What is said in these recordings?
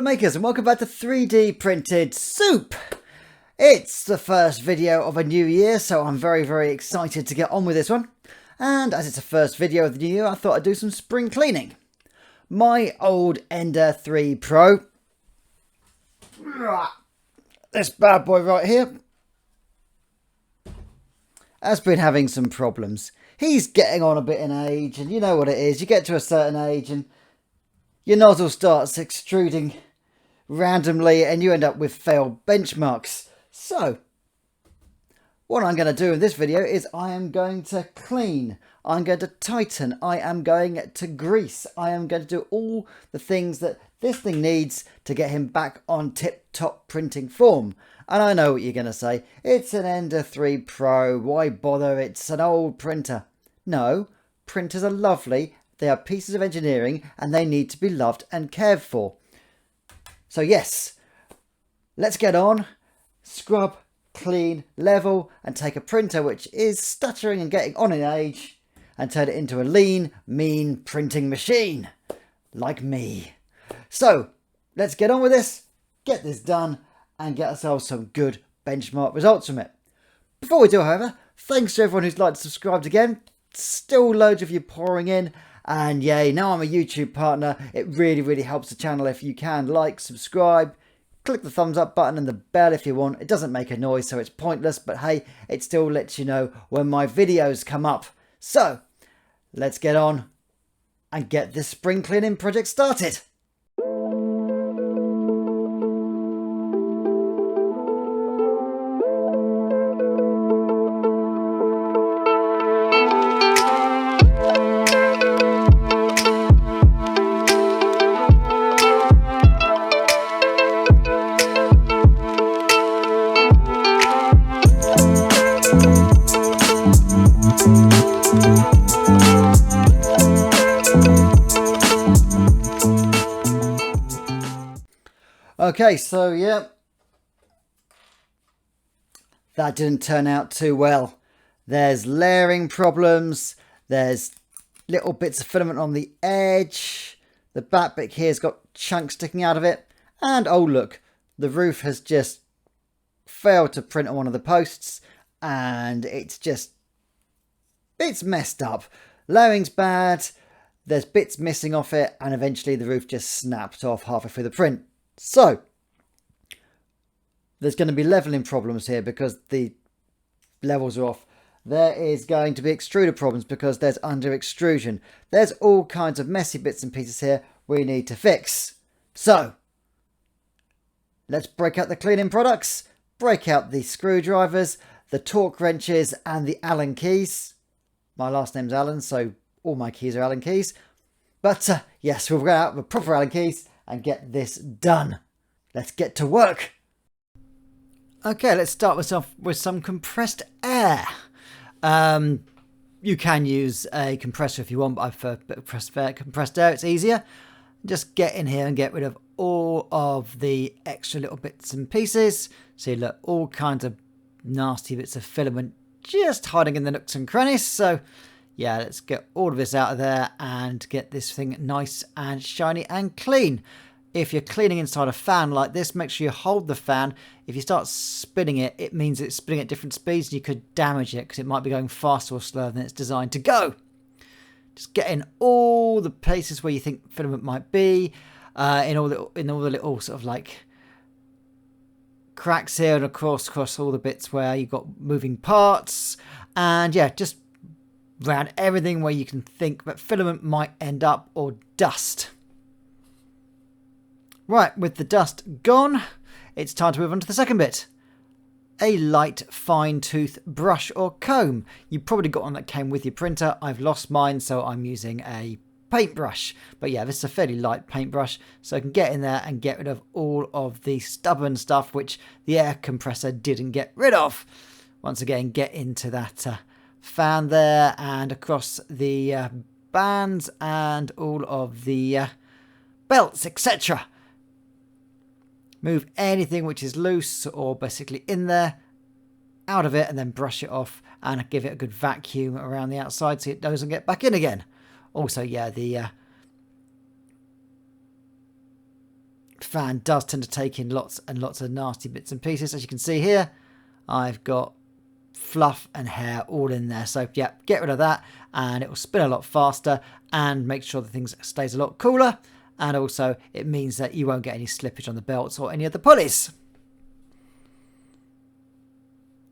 makers, and welcome back to 3D printed soup. It's the first video of a new year, so I'm very excited to get on with this one. And as it's the first video of the new year, I thought I'd do some spring cleaning. My old Ender 3 Pro, this bad boy right here, has been having some problems. He's getting on a bit in age, and you know what it is. You get to a certain age and your nozzle starts extruding randomly and you end up with failed benchmarks. So, what I'm going to do in this video is I am going to clean, I'm going to tighten, I am going to grease, I am going to do all the things that this thing needs to get him back on tip-top printing form. And I know what you're going to say, it's an Ender 3 Pro, why bother, it's an old printer. No, printers are lovely, they are pieces of engineering and they need to be loved and cared for. So yes, let's get on, scrub, clean, level and take a printer which is stuttering and getting on in age and turn it into a lean, mean printing machine, like me. So let's get on with this, get this done and get ourselves some good benchmark results from it. Before we do, however, thanks to everyone who's liked and subscribed again. Still loads of you pouring in, and yay, now I'm a YouTube partner. It really helps the channel if you can like, subscribe, click the thumbs up button and the bell if you want. It doesn't make a noise, so it's pointless, but hey, it still lets you know when my videos come up. So let's get on and get this spring cleaning project started. Okay, so yeah, that didn't turn out too well. There's layering problems, there's little bits of filament on the edge, the back bit here's got chunks sticking out of it, and oh look, the roof has just failed to print on one of the posts, and it's messed up. Layering's bad, there's bits missing off it, and eventually the roof just snapped off halfway through the print. So, there's going to be leveling problems here because the levels are off. There is going to be extruder problems because there's under extrusion. There's all kinds of messy bits and pieces here we need to fix. So, let's break out the cleaning products, break out the screwdrivers, the torque wrenches and the Allen keys. My last name's Allen, so all my keys are Allen keys. But yes, we'll get out the proper Allen keys and get this done. Let's get to work. Okay, let's start with some compressed air. You can use a compressor if you want, but I prefer compressed air. It's easier. Just get in here and get rid of all of the extra little bits and pieces. So you look, all kinds of nasty bits of filament just hiding in the nooks and crannies. So yeah, let's get all of this out of there and get this thing nice and shiny and clean. If you're cleaning inside a fan like this, make sure you hold the fan. If you start spinning it, it means it's spinning at different speeds and you could damage it because it might be going faster or slower than it's designed to go. Just get in all the places where you think filament might be, in all the little sort of like cracks here and across all the bits where you've got moving parts. And yeah, just around everything where you can think that filament might end up, or dust. Right, with the dust gone, it's time to move on to the second bit. A light fine tooth brush or comb. You probably got one that came with your printer. I've lost mine, so I'm using a paintbrush. But yeah, this is a fairly light paintbrush, so I can get in there and get rid of all of the stubborn stuff which the air compressor didn't get rid of. Once again, get into that fan there and across the bands and all of the belts, etc. Move anything which is loose or basically in there out of it and then brush it off and give it a good vacuum around the outside so it doesn't get back in again. Also, yeah, the fan does tend to take in lots and lots of nasty bits and pieces. As you can see here, I've got fluff and hair all in there. So yeah, get rid of that and it will spin a lot faster and make sure the thing stays a lot cooler. And also it means that you won't get any slippage on the belts or any of the pulleys.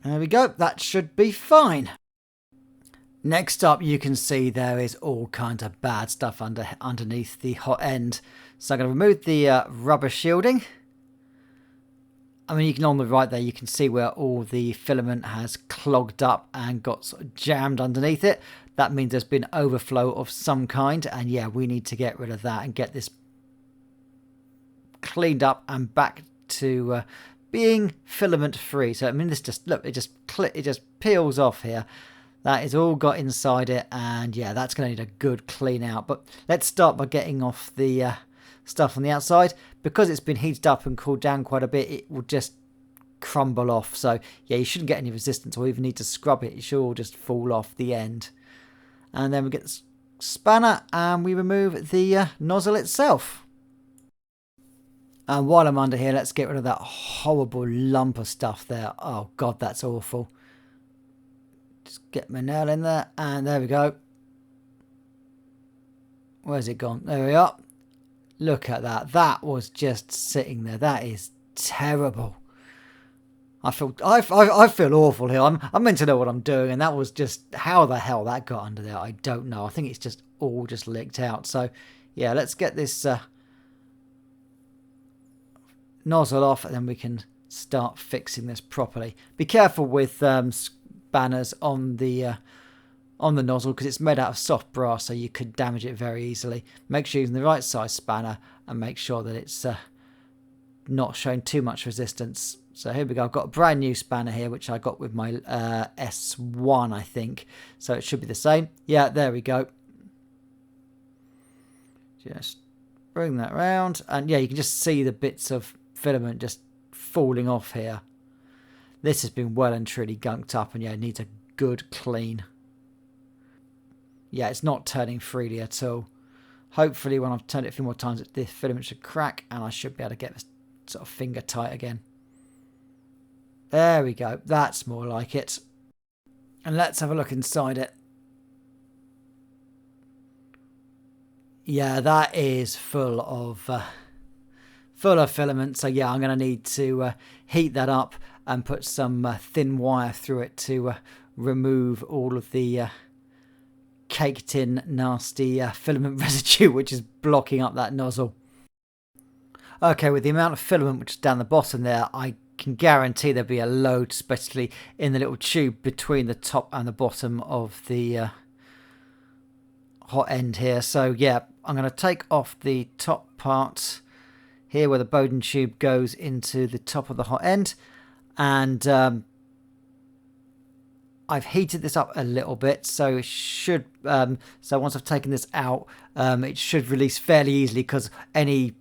There we go. That should be fine. Next up, you can see there is all kinds of bad stuff underneath the hot end. So I'm going to remove the rubber shielding. I mean, you can on the right there, you can see where all the filament has clogged up and got sort of jammed underneath it. That means there's been overflow of some kind. And yeah, we need to get rid of that and get this cleaned up and back to being filament free. So I mean, this just, look, it just peels off here. That is all got inside it, and yeah, that's going to need a good clean out. But let's start by getting off the stuff on the outside. Because it's been heated up and cooled down quite a bit, it will just crumble off. So yeah, you shouldn't get any resistance or even need to scrub it. It should all just fall off the end. And then we get the spanner and we remove the nozzle itself. And while I'm under here, let's get rid of that horrible lump of stuff there. Oh God, that's awful. Just get my nail in there, and there we go. Where's it gone? There we are. Look at that. That was just sitting there. That is terrible. I feel awful here. I'm meant to know what I'm doing, and that was just, how the hell that got under there, I don't know. I think it's just all just leaked out. So yeah, let's get this nozzle off, and then we can start fixing this properly. Be careful with spanners on the nozzle, because it's made out of soft brass, so you could damage it very easily. Make sure you're using the right size spanner and make sure that it's not showing too much resistance. So here we go. I've got a brand new spanner here, which I got with my S1, I think. So it should be the same. Yeah, there we go. Just bring that round, and yeah, you can just see the bits of filament just falling off here. This has been well and truly gunked up, and yeah, it needs a good clean. Yeah, it's not turning freely at all. Hopefully when I've turned it a few more times, the filament should crack and I should be able to get this sort of finger tight again. There we go. That's more like it. And let's have a look inside it. Yeah, that is full of filament. So yeah, I'm going to need to heat that up and put some thin wire through it to remove all of the caked in nasty filament residue which is blocking up that nozzle. Okay, with the amount of filament which is down the bottom there, I can guarantee there'll be a load, especially in the little tube between the top and the bottom of the hot end here. So yeah, I'm going to take off the top part here where the Bowden tube goes into the top of the hot end, and I've heated this up a little bit, so it should so once I've taken this out, it should release fairly easily, because any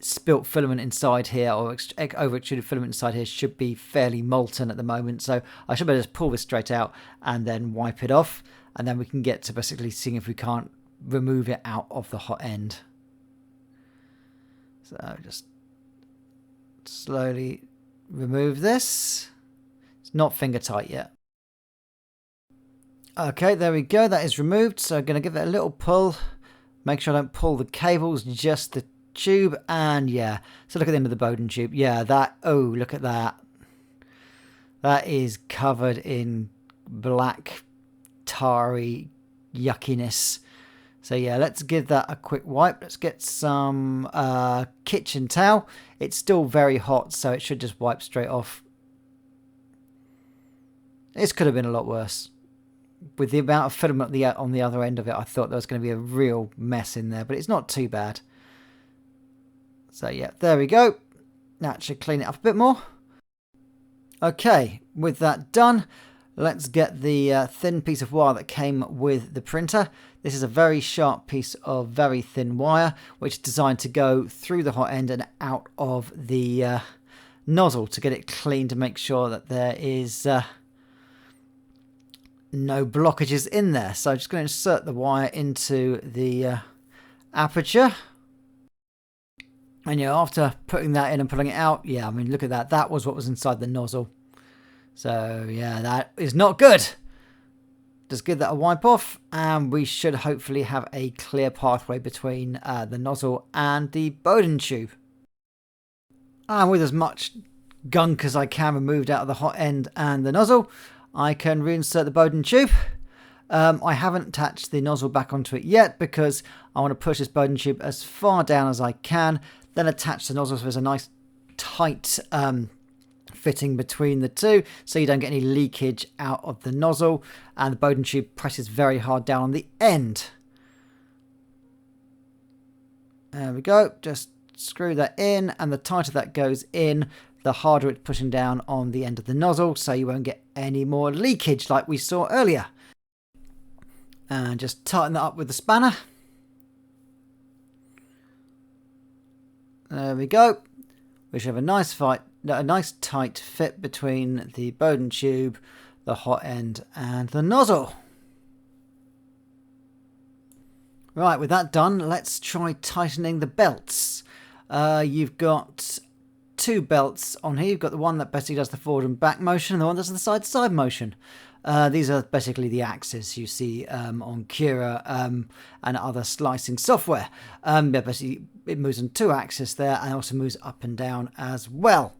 spilt filament inside here, or over extruded filament inside here, should be fairly molten at the moment. So I should be able to just pull this straight out and then wipe it off, and then we can get to basically seeing if we can't remove it out of the hot end. So just slowly remove this. It's not finger tight yet. Okay, there we go. That is removed. So I'm going to give it a little pull. Make sure I don't pull the cables, just the tube. And yeah, so look at the end of the Bowden tube. Yeah, that, oh, look at that. That is covered in black, tarry yuckiness. So yeah, let's give that a quick wipe. Let's get some kitchen towel. It's still very hot, so it should just wipe straight off. This could have been a lot worse. With the amount of filament on the other end of it, I thought there was going to be a real mess in there, but it's not too bad. So yeah, there we go. Now it should clean it up a bit more. Okay, with that done, let's get the thin piece of wire that came with the printer. This is a very sharp piece of very thin wire, which is designed to go through the hot end and out of the nozzle to get it clean, to make sure that there is no blockages in there. So I'm just going to insert the wire into the aperture. And after putting that in and pulling it out, yeah, I mean, look at that. That was what was inside the nozzle. So yeah, that is not good. Just give that a wipe off, and we should hopefully have a clear pathway between the nozzle and the Bowden tube. And with as much gunk as I can removed out of the hot end and the nozzle, I can reinsert the Bowden tube. I haven't attached the nozzle back onto it yet because I want to push this Bowden tube as far down as I can, then attach the nozzle so there's a nice tight fitting between the two so you don't get any leakage out of the nozzle, and the Bowden tube presses very hard down on the end. There we go, just screw that in, and the tighter that goes in, the harder it's pushing down on the end of the nozzle, so you won't get any more leakage like we saw earlier. And just tighten that up with the spanner. There we go. We should have a nice tight fit between the Bowden tube, the hot end, and the nozzle. Right, with that done, let's try tightening the belts. You've got two belts on here. You've got the one that basically does the forward and back motion, and the one that does the side-to-side motion. These are basically the axes you see on Cura and other slicing software. Basically, it moves on two axes there, and also moves up and down as well.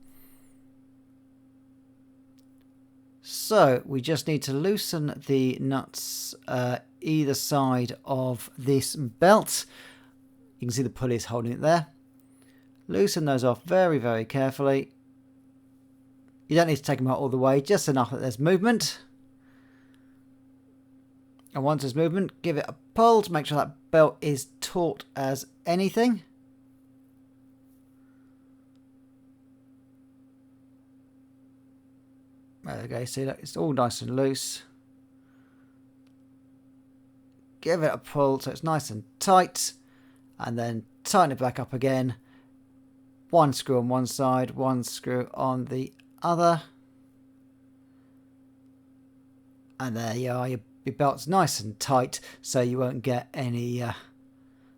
So we just need to loosen the nuts either side of this belt. You can see the pulleys holding it there. Loosen those off very, very carefully. You don't need to take them out all the way, just enough that there's movement. And once there's movement, give it a pull to make sure that belt is taut as anything. There we go, see that it's all nice and loose. Give it a pull so it's nice and tight, and then tighten it back up again. One screw on one side, one screw on the other. And there you are, your belt's nice and tight, so you won't get any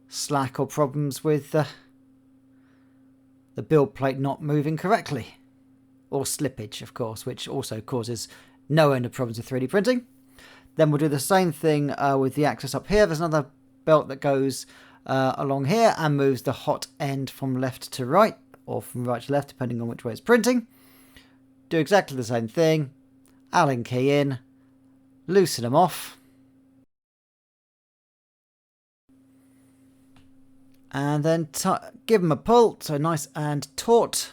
slack or problems with the build plate not moving correctly. Or slippage, of course, which also causes no end of problems with 3D printing. Then we'll do the same thing with the axis up here. There's another belt that goes along here and moves the hot end from left to right, or from right to left, depending on which way it's printing. Do exactly the same thing. Allen key in, loosen them off, and then give them a pull, so nice and taut.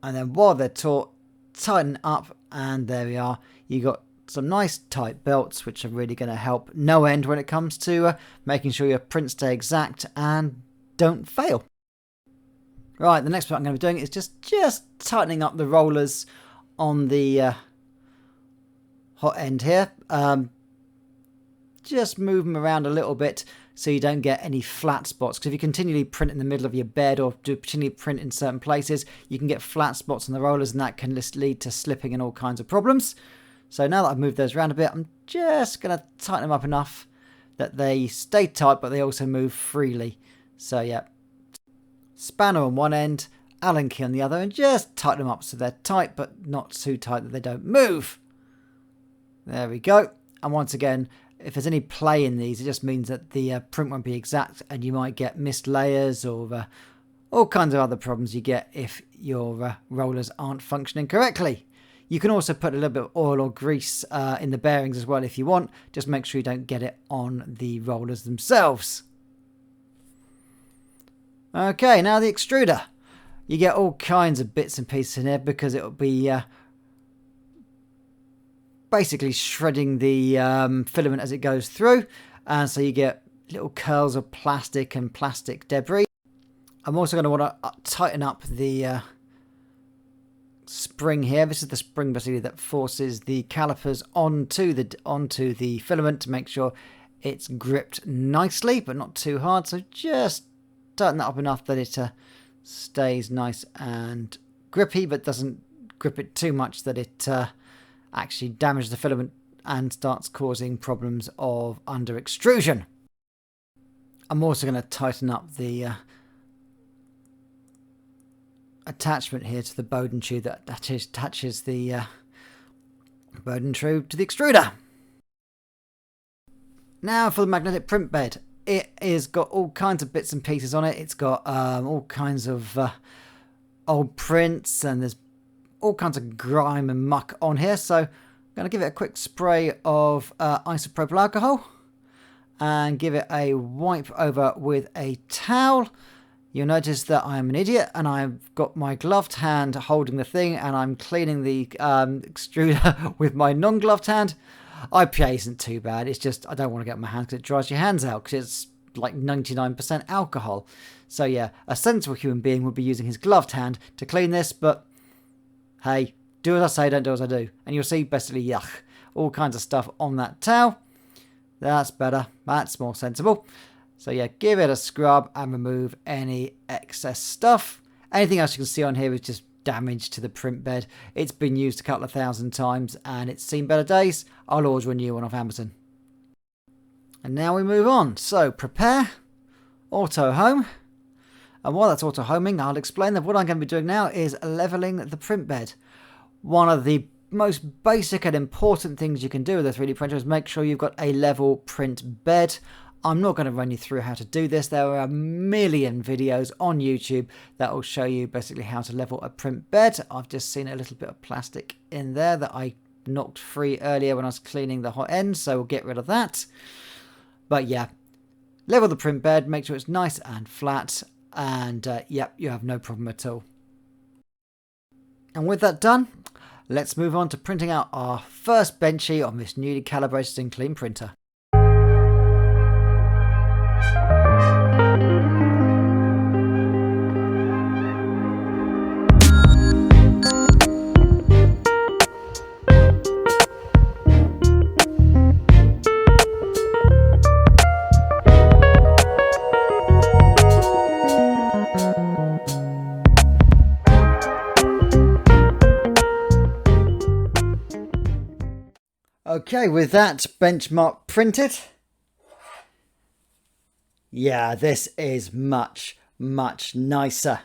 And then while they're taut, tighten up, and there we are. You got some nice tight belts, which are really going to help no end when it comes to making sure your prints stay exact and don't fail. Right, the next part I'm going to be doing is just tightening up the rollers on the hot end here. Just move them around a little bit so you don't get any flat spots, because if you continually print in the middle of your bed or do continually print in certain places, you can get flat spots on the rollers, and that can just lead to slipping and all kinds of problems. So now that I've moved those around a bit, I'm just going to tighten them up enough that they stay tight, but they also move freely. So yeah, spanner on one end, Allen key on the other, and just tighten them up so they're tight, but not too tight that they don't move. There we go. And once again, if there's any play in these, it just means that the print won't be exact, and you might get missed layers or all kinds of other problems you get if your rollers aren't functioning correctly. You can also put a little bit of oil or grease in the bearings as well if you want. Just make sure you don't get it on the rollers themselves. Okay, now the extruder. You get all kinds of bits and pieces in here because it'll be basically shredding the filament as it goes through, and so you get little curls of plastic and plastic debris. I'm also going to want to tighten up the spring here. This is the spring basically that forces the calipers onto the filament to make sure it's gripped nicely but not too hard. So just tighten that up enough that it stays nice and grippy, but doesn't grip it too much that it actually damages the filament and starts causing problems of under extrusion. I'm also going to tighten up the attachment here to the Bowden tube that attaches the Bowden tube to the extruder. Now for the magnetic print bed. It is got all kinds of bits and pieces on it. It's got all kinds of old prints, and there's all kinds of grime and muck on here. So I'm going to give it a quick spray of isopropyl alcohol and give it a wipe over with a towel. You'll notice that I'm an idiot and I've got my gloved hand holding the thing and I'm cleaning the extruder with my non-gloved hand. IPA isn't too bad. It's just I don't want to get my hands because it dries your hands out because it's like 99% alcohol. So yeah, a sensible human being would be using his gloved hand to clean this, but hey, do as I say, don't do as I do. And you'll see basically, yuck, all kinds of stuff on that towel. That's better. That's more sensible. So yeah, give it a scrub and remove any excess stuff. Anything else you can see on here is just damage to the print bed. It's been used a couple of thousand times and it's seen better days. I'll order a new one off Amazon. And now we move on. So prepare, auto home. And while that's auto homing, I'll explain that what I'm going to be doing now is leveling the print bed. One of the most basic and important things you can do with a 3D printer is make sure you've got a level print bed. I'm not going to run you through how to do this. There are a million videos on YouTube that will show you basically how to level a print bed. I've just seen a little bit of plastic in there that I knocked free earlier when I was cleaning the hot end, so we'll get rid of that. But yeah, level the print bed, make sure it's nice and flat, and yep, you have no problem at all. And with that done, let's move on to printing out our first benchy on this newly calibrated and clean printer. Okay, with that benchmark printed, yeah, this is much, much nicer.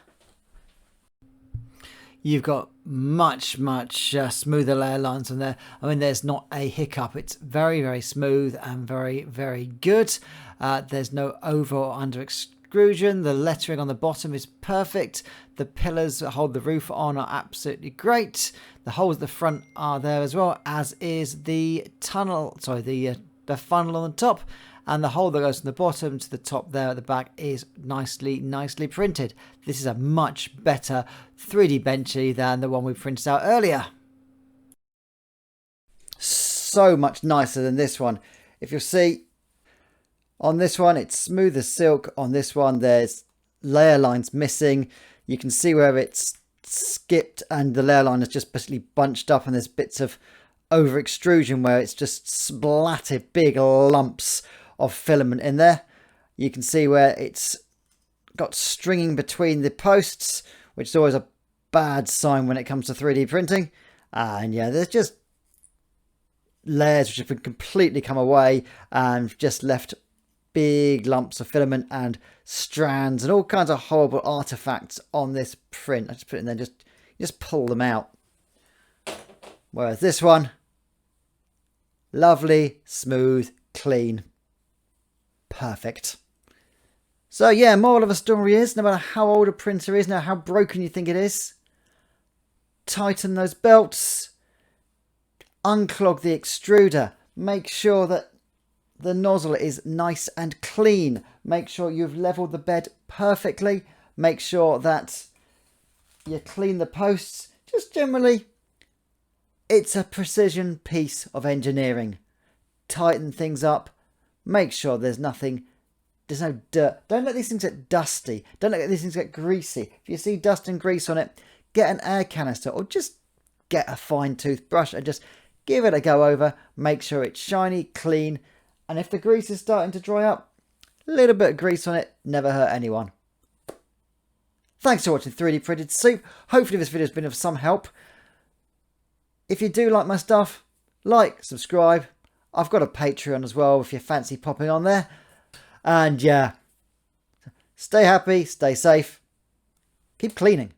You've got much smoother layer lines on there. I mean, there's not a hiccup. It's very, very smooth and very, very good. There's no over or under extrusion. The lettering on the bottom is perfect. The pillars that hold the roof on are absolutely great. The holes at the front are there as well, as is the tunnel, sorry, the funnel on the top. And the hole that goes from the bottom to the top there at the back is nicely printed. This is a much better 3D benchy than the one we printed out earlier. So much nicer than this one. If you'll see, on this one it's smooth as silk. On this one there's layer lines missing. You can see where it's skipped and the layer line is just basically bunched up, and there's bits of over extrusion where it's just splattered big lumps of filament in there. You can see where it's got stringing between the posts, which is always a bad sign when it comes to 3D printing. And yeah, there's just layers which have been completely come away and just left big lumps of filament and strands and all kinds of horrible artifacts on this print. I just put it in there, just pull them out. Whereas this one, lovely, smooth, clean, perfect. So yeah, moral of the story is, no matter how old a printer is, no matter how broken you think it is, tighten those belts, unclog the extruder, make sure that the nozzle is nice and clean, make sure you've leveled the bed perfectly, make sure that you clean the posts. Just generally, it's a precision piece of engineering. Tighten things up, make sure there's no dirt. Don't let these things get dusty. Don't let these things get greasy. If you see dust and grease on it, get an air canister or just get a fine toothbrush and just give it a go over. Make sure it's shiny, clean. And if the grease is starting to dry up, a little bit of grease on it, never hurt anyone. Thanks for watching 3D Printed Soup. Hopefully this video has been of some help. If you do like my stuff, like, subscribe. I've got a Patreon as well if you fancy popping on there. And yeah, Stay happy, stay safe, keep cleaning.